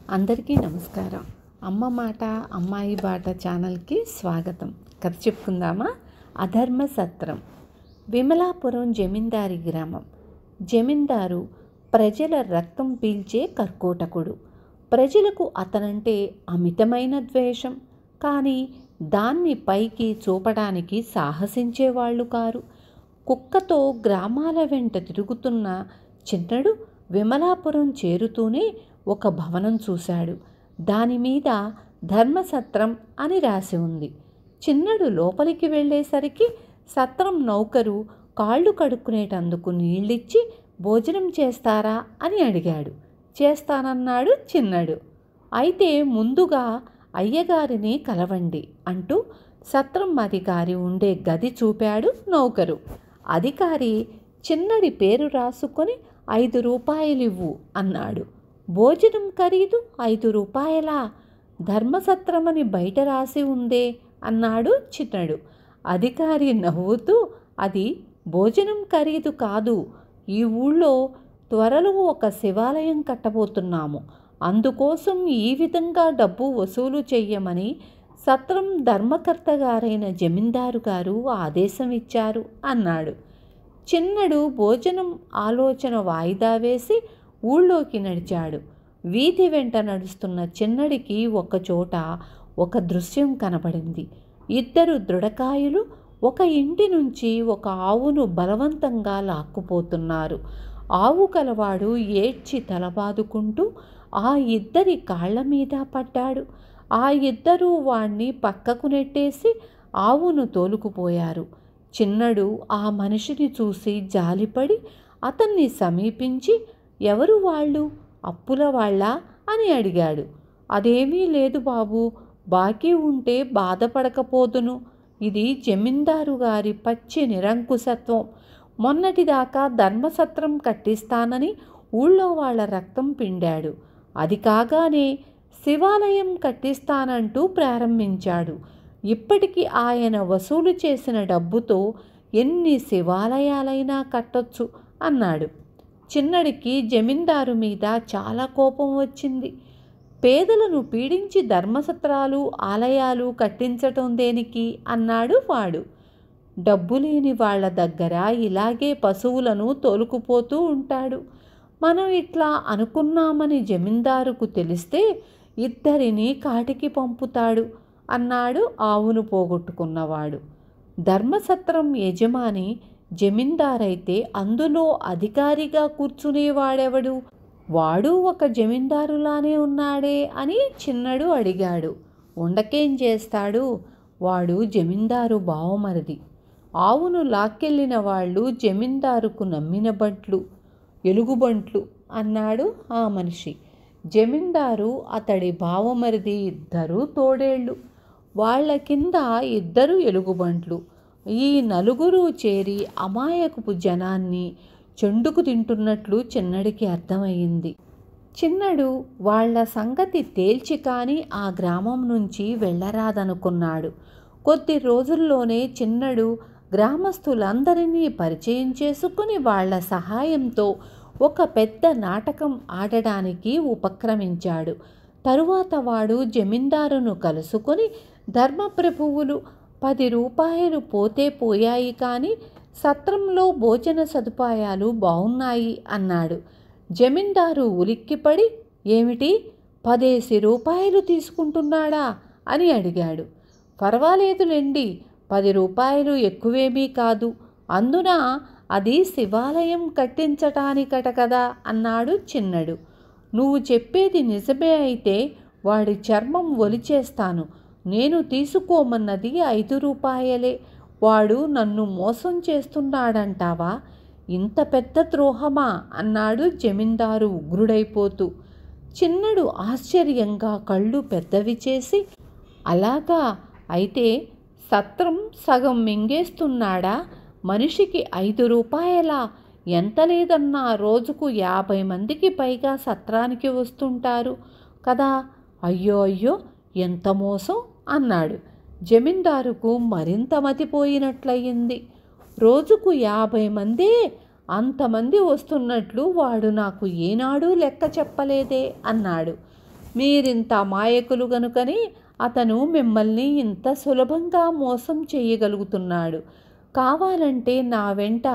అందరికీ నమస్కారం. అమ్మ మాట అమ్మాయి బాట ఛానల్కి స్వాగతం. కథ చెప్పుకుందామా? అధర్మ సత్రం. విమలాపురం జమీందారి గ్రామం. జమీందారు ప్రజల రక్తం పీల్చే కర్కోటకుడు. ప్రజలకు అతనంటే అమితమైన ద్వేషం. కానీ దాన్ని పైకి చూపడానికి సాహసించేవాళ్ళు కారు. కుక్కతో గ్రామాల వెంట తిరుగుతున్న చిన్నడు విమలాపురం చేరుతూనే ఒక భవనం చూశాడు. దానిమీద ధర్మసత్రం అని రాసి ఉంది. చిన్నడు లోపలికి వెళ్ళేసరికి సత్రం నౌకరు కాళ్ళు కడుక్కునేటందుకు నీళ్ళిచ్చి భోజనం చేస్తారా అని అడిగాడు. చేస్తానన్నాడు చిన్నడు. అయితే ముందుగా అయ్యగారిని కలవండి అంటూ సత్రం అధికారి ఉండే గది చూపాడు నౌకరు. అధికారి చిన్నడి పేరు రాసుకొని 5 రూపాయలివ్వు అన్నాడు. భోజనం ఖరీదు 5 రూపాయలా? ధర్మసత్రమని బయట రాసి ఉందే అన్నాడు చిన్నడు. అధికారి నవ్వుతూ, అది భోజనం ఖరీదు కాదు, ఈ ఊళ్ళో త్వరలో ఒక శివాలయం కట్టబోతున్నాము, అందుకోసం ఈ విధంగా డబ్బు వసూలు చెయ్యమని సత్రం ధర్మకర్త గారైన జమీందారు గారు ఆదేశం ఇచ్చారు అన్నాడు. చిన్నడు భోజనం ఆలోచన వాయిదా వేసి ఊళ్ళోకి నడిచాడు. వీధి వెంట నడుస్తున్న చిన్నడికి ఒకచోట ఒక దృశ్యం కనబడింది. 2 దృఢకాయులు ఒక ఇంటి నుంచి ఒక ఆవును బలవంతంగా లాక్కుపోతున్నారు. ఆవు కలవాడు ఏడ్చి తలబాదుకుంటూ ఆ 2 కాళ్ల మీద పడ్డాడు. ఆ 2 వాణ్ణి పక్కకు నెట్టేసి ఆవును తోలుకుపోయారు. చిన్నడు ఆ మనిషిని చూసి జాలిపడి అతన్ని సమీపించి, ఎవరు వాళ్ళు? అప్పుల వాళ్ళా అని అడిగాడు. అదేమీ లేదు బాబు, బాకీ ఉంటే బాధపడకపోదును. ఇది జమీందారు గారి పచ్చి నిరంకుశత్వం. మొన్నటిదాకా ధర్మసత్రం కట్టిస్తానని ఊళ్ళో వాళ్ళ రక్తం పిండాడు. అది కాగానే శివాలయం కట్టిస్తానంటూ ప్రారంభించాడు. ఇప్పటికి ఆయన వసూలు చేసిన డబ్బుతో ఎన్ని శివాలయాలైనా కట్టొచ్చు అన్నాడు. చిన్నడికి జమీందారు మీద చాలా కోపం వచ్చింది. పేదలను పీడించి ధర్మసత్రాలు ఆలయాలు కట్టించటం దేనికి అన్నాడు వాడు. డబ్బు లేని వాళ్ళ దగ్గర ఇలాగే పశువులను తోలుకుపోతూ ఉంటాడు. మనం ఇట్లా అనుకున్నామని జమీందారుకు తెలిస్తే 2 కాటికి పంపుతాడు అన్నాడు ఆవును పోగొట్టుకున్నవాడు. ధర్మసత్రం యజమాని జమీందారైతే అందులో అధికారిగా కూర్చునేవాడెవడు? వాడు ఒక జమీందారులానే ఉన్నాడే అని చిన్నడు అడిగాడు. ఉండకేం చేస్తాడు, వాడు జమీందారు బావమరిది. ఆవును లాక్కెళ్ళిన వాళ్ళు జమీందారుకు నమ్మిన బంట్లు, ఎలుగుబంట్లు అన్నాడు ఆ మనిషి. జమీందారు అతడి బావమరిది 2 తోడేళ్ళు, వాళ్ళ కింద 2 ఎలుగుబంట్లు. ఈ 4 చేరి అమాయకపు జనాన్ని చెండుకు తింటున్నట్లు చిన్నడికి అర్థమయ్యింది. చిన్నడు వాళ్ళ సంగతి తేల్చి కానీ ఆ గ్రామం నుంచి వెళ్ళరాదనుకున్నాడు. కొద్ది రోజుల్లోనే చిన్నడు గ్రామస్తులందరినీ పరిచయం చేసుకుని వాళ్ళ సహాయంతో ఒక పెద్ద నాటకం ఆడడానికి ఉపక్రమించాడు. తరువాత వాడు జమీందారును కలుసుకొని, ధర్మప్రభువులు 10 రూపాయలు పోతే పోయాయి కానీ సత్రంలో భోజన సదుపాయాలు బాగున్నాయి అన్నాడు. జమీందారు ఉలిక్కిపడి, ఏమిటి 10 రూపాయలు తీసుకుంటున్నాడా అని అడిగాడు. పర్వాలేదులేండి, 10 రూపాయలు ఎక్కువేమీ కాదు, అందున అది శివాలయం కట్టించటానికట కదా అన్నాడు చిన్నడు. నువ్వు చెప్పేది నిజమే అయితే వాడి చర్మం ఒలిచేస్తాను. నేను తీసుకోమన్నది 5 రూపాయలే. వాడు నన్ను మోసం చేస్తున్నాడంటావా? ఇంత పెద్ద ద్రోహమా అన్నాడు జమీందారు ఉగ్రుడైపోతూ. చిన్నడు ఆశ్చర్యంగా కళ్ళు పెద్దవి చేసి, అలాగా, అయితే సత్రం సగం మింగేస్తున్నాడా? మనిషికి 5 రూపాయలా? ఎంత లేదన్నా రోజుకు 50 మందికి పైగా సత్రానికి వస్తుంటారు కదా. అయ్యో అయ్యో, ఎంత మోసం అన్నాడు. జమీందారుకు మరింత మతిపోయినట్లయింది. రోజుకు 50 మందే? అంతమంది వస్తున్నట్లు వాడు నాకు ఏనాడూ లెక్క చెప్పలేదే అన్నాడు. మీరింత అమాయకులు గనుకని అతను మిమ్మల్ని ఇంత సులభంగా మోసం చేయగలుగుతున్నాడు. కావాలంటే నా వెంట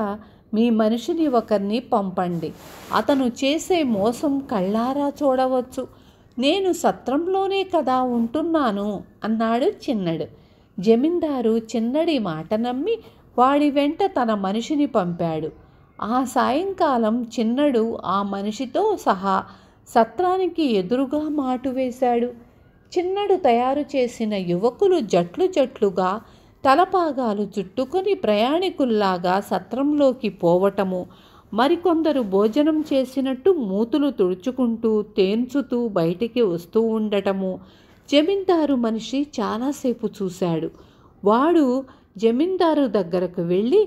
మీ మనిషిని ఒకరిని పంపండి. అతను చేసే మోసం కళ్ళారా చూడవచ్చు. నేను సత్రంలోనే కదా ఉంటున్నాను అన్నాడు చిన్నడు. జమీందారు చిన్నడి మాట నమ్మి వాడి వెంట తన మనిషిని పంపాడు. ఆ సాయంకాలం చిన్నడు ఆ మనిషితో సహా సత్రానికి ఎదురుగా మాటు వేశాడు. చిన్నడు తయారు చేసిన యువకులు జట్లు జట్లుగా తలపాగాలు చుట్టుకొని ప్రయాణికుల్లాగా సత్రంలోకి పోవటము, మరికొందరు భోజనం చేసినట్టు మూతులు తుడుచుకుంటూ తేన్చుతూ బయటికి వస్తూ ఉండటము జమీందారు మనిషి చాలాసేపు చూశాడు. వాడు జమీందారు దగ్గరకు వెళ్ళి,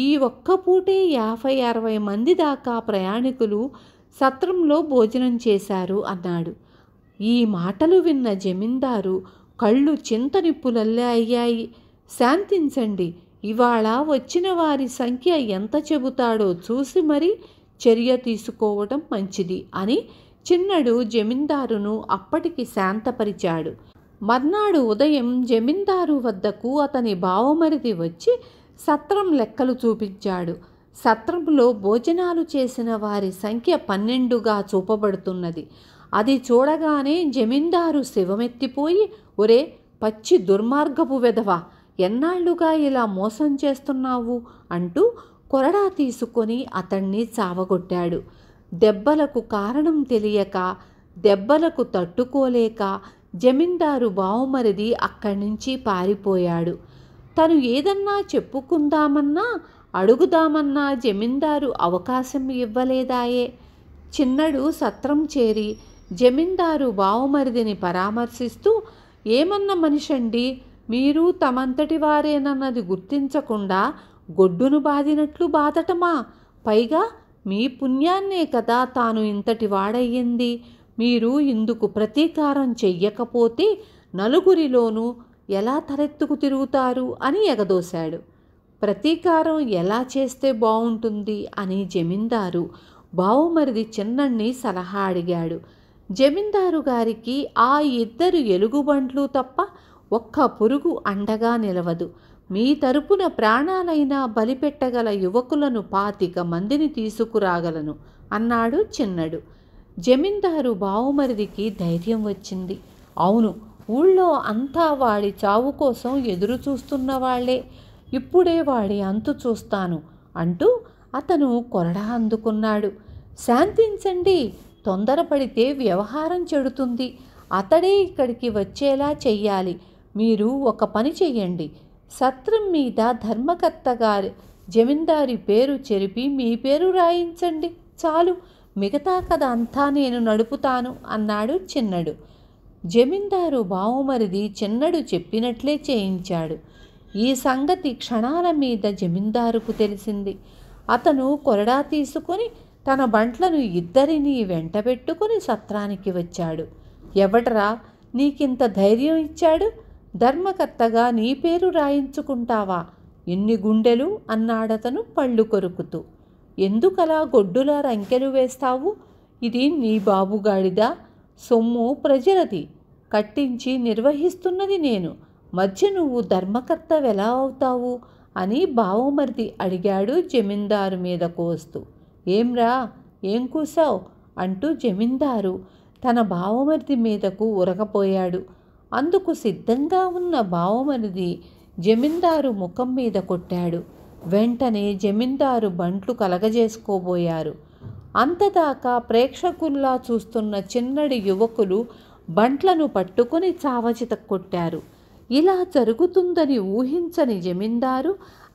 ఈ ఒక్క పూటే 50-60 మంది దాకా ప్రయాణికులు సత్రంలో భోజనం చేశారు అన్నాడు. ఈ మాటలు విన్న జమీందారు కళ్ళు చింతనిప్పులల్లే అయ్యాయి. శాంతించండి, ఇవాళ వచ్చిన వారి సంఖ్య ఎంత చెబుతాడో చూసి మరీ చర్య తీసుకోవడం మంచిది అని చిన్నడు జమీందారును అప్పటికి శాంతపరిచాడు. మర్నాడు ఉదయం జమీందారు వద్దకు అతని బావమరిది వచ్చి సత్రం లెక్కలు చూపించాడు. సత్రంలో భోజనాలు చేసిన వారి సంఖ్య 12గా చూపబడుతున్నది. అది చూడగానే జమీందారు శివమెత్తిపోయి, ఒరే పచ్చి దుర్మార్గపు వెధవా, ఎన్నాళ్లుగా ఇలా మోసం చేస్తున్నావు అంటూ కొరడా తీసుకొని అతన్ని చావగొట్టాడు. దెబ్బలకు కారణం తెలియక, దెబ్బలకు తట్టుకోలేక జమీందారు బావమరిది అక్కడి నుంచి పారిపోయాడు. తను ఏదన్నా చెప్పుకుందామన్నా అడుగుదామన్నా జమీందారు అవకాశం ఇవ్వలేదాయే. చిన్నడు సత్రం చేరి జమీందారు బావమరిదిని పరామర్శిస్తూ, ఏమన్న మనిషండి మీరు, తమంతటి వారేనన్నది గుర్తించకుండా గొడ్డును బాదినట్లు బాదటమా? పైగా మీ పుణ్యాన్నే కదా తాను ఇంతటి వాడయ్యింది. మీరు ఇందుకు ప్రతీకారం చెయ్యకపోతే నలుగురిలోనూ ఎలా తలెత్తుకు తిరుగుతారు అని ఎగదోశాడు. ప్రతీకారం ఎలా చేస్తే బాగుంటుంది అని జమీందారు బావమరిది చిన్నన్ని సలహా అడిగాడు. జమీందారు గారికి ఆ 2 ఎలుగుబంట్లు తప్ప ఒక్క పురుగు అండగా నిలవదు. మీ తరపున ప్రాణాలైనా బలిపెట్టగల యువకులను 25 మందిని తీసుకురాగలను అన్నాడు చిన్నడు. జమీందారు బావమరిదికి ధైర్యం వచ్చింది. అవును, ఊళ్ళో అంతా వాడి చావు కోసం ఎదురు చూస్తున్న వాళ్లే. ఇప్పుడే వాడి అంతు చూస్తాను అంటూ అతను కొరడా అందుకున్నాడు. శాంతించండి, తొందరపడితే వ్యవహారం చెడుతుంది. అతడే ఇక్కడికి వచ్చేలా చెయ్యాలి. మీరు ఒక పని చెయ్యండి, సత్రం మీద ధర్మకర్త గారి జమీందారి పేరు చెరిపి మీ పేరు రాయించండి చాలు. మిగతా కథ అంతా నేను నడుపుతాను అన్నాడు చిన్నడు. జమీందారు బావమరిది చిన్నడు చెప్పినట్లే చేయించాడు. ఈ సంగతి క్షణాల మీద జమీందారుకు తెలిసింది. అతను కొరడా తీసుకొని తన బంట్లను 2 వెంటబెట్టుకుని సత్రానికి వచ్చాడు. ఎవడ్రా నీకింత ధైర్యం ఇచ్చాడు? ధర్మకర్తగా నీ పేరు రాయించుకుంటావా? ఎన్ని గుండెలు అన్నాడతను పళ్ళు కొరుకుతూ. ఎందుకలా గొడ్డులా రంకెలు వేస్తావు? ఇది నీ బాబుగాడిదా? సొమ్ము ప్రజలది, కట్టించి నిర్వహిస్తున్నది నేను. మధ్య నువ్వు ధర్మకర్తవెలా అవుతావు అని బావమరిది అడిగాడు జమీందారు మీద కోస్తూ. ఏంరా, ఏం కూసావు అంటూ జమీందారు తన బావమరిది మీదకు ఉరకపోయాడు. అందుకు సిద్ధంగా ఉన్న బావమరిది జమీందారు ముఖం మీద కొట్టాడు. వెంటనే జమీందారు బంట్లు కలగజేసుకోబోయారు. అంతదాకా ప్రేక్షకుల్లా చూస్తున్న చిన్నడి యువకులు బంట్లను పట్టుకొని చావచిత కొట్టారు. ఇలా జరుగుతుందని ఊహించని జమీందారు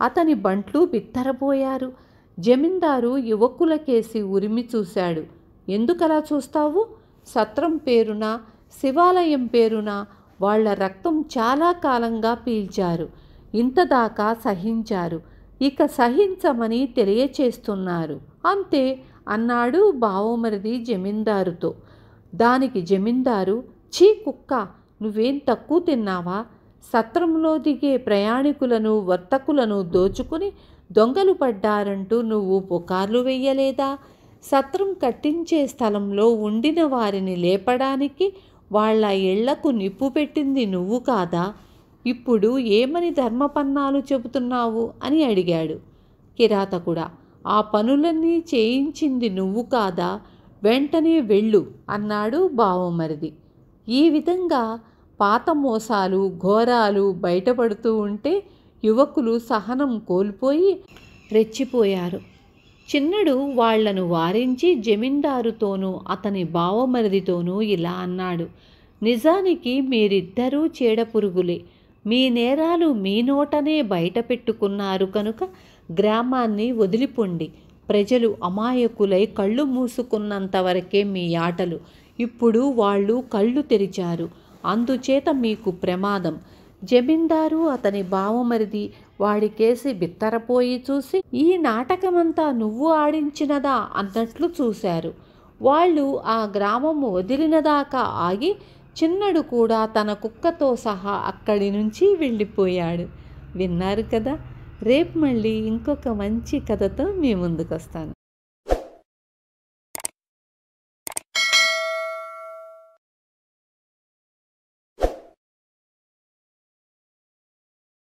అతని బంట్లు బిత్తరపోయారు. జమీందారు యువకులకేసి ఉరిమి చూశాడు. ఎందుకలా చూస్తావు? సత్రం పేరున, శివాలయం పేరున వాళ్ల రక్తం చాలా కాలంగా పీల్చారు. ఇంతదాకా సహించారు, ఇక సహించమని తెలియచేస్తున్నారు అంతే అన్నాడు బావమరిది జమీందారుతో. దానికి జమీందారు, ఛీ కుక్క, నువ్వేం తక్కువ తిన్నావా? సత్రంలో దిగే ప్రయాణికులను వర్తకులను దోచుకుని దొంగలు పడ్డారంటూ నువ్వు పుకార్లు వెయ్యలేదా? సత్రం కట్టించే స్థలంలో ఉండిన వారిని లేపడానికి వాళ్ళ ఇళ్లకు నిప్పు పెట్టింది నువ్వు కాదా? ఇప్పుడు ఏమని ధర్మపన్నాలు చెబుతున్నావు అని అడిగాడు. కిరాతకుడా, ఆ పనులన్నీ చేయించింది నువ్వు కాదా? వెంటనే వెళ్ళు అన్నాడు బావమరిది. ఈ విధంగా పాత మోసాలు ఘోరాలు బయటపడుతూ ఉంటే యువకులు సహనం కోల్పోయి రెచ్చిపోయారు. చిన్నడు వాళ్లను వారించి జమీందారుతోనూ అతని బావమరిదితోనూ ఇలా అన్నాడు. నిజానికి మీరిద్దరూ చీడపురుగులే. మీ నేరాలు మీ నోటనే బయట పెట్టుకున్నారు కనుక గ్రామాన్ని వదిలిపోండి. ప్రజలు అమాయకులై కళ్ళు మూసుకున్నంతవరకే మీ ఆటలు. ఇప్పుడు వాళ్ళు కళ్ళు తెరిచారు, అందుచేత మీకు ప్రమాదం. జమీందారు అతని బావమరిది వాడికేసి బిత్తరపోయి చూసి, ఈ నాటకమంతా నువ్వు ఆడించినదా అన్నట్లు చూశారు. వాళ్ళు ఆ గ్రామము వదిలినదాకా ఆగి చిన్నడు కూడా తన కుక్కతో సహా అక్కడి నుంచి వెళ్ళిపోయాడు. విన్నారు కదా. రేపు మళ్ళీ ఇంకొక మంచి కథతో మీ ముందుకు వస్తాను.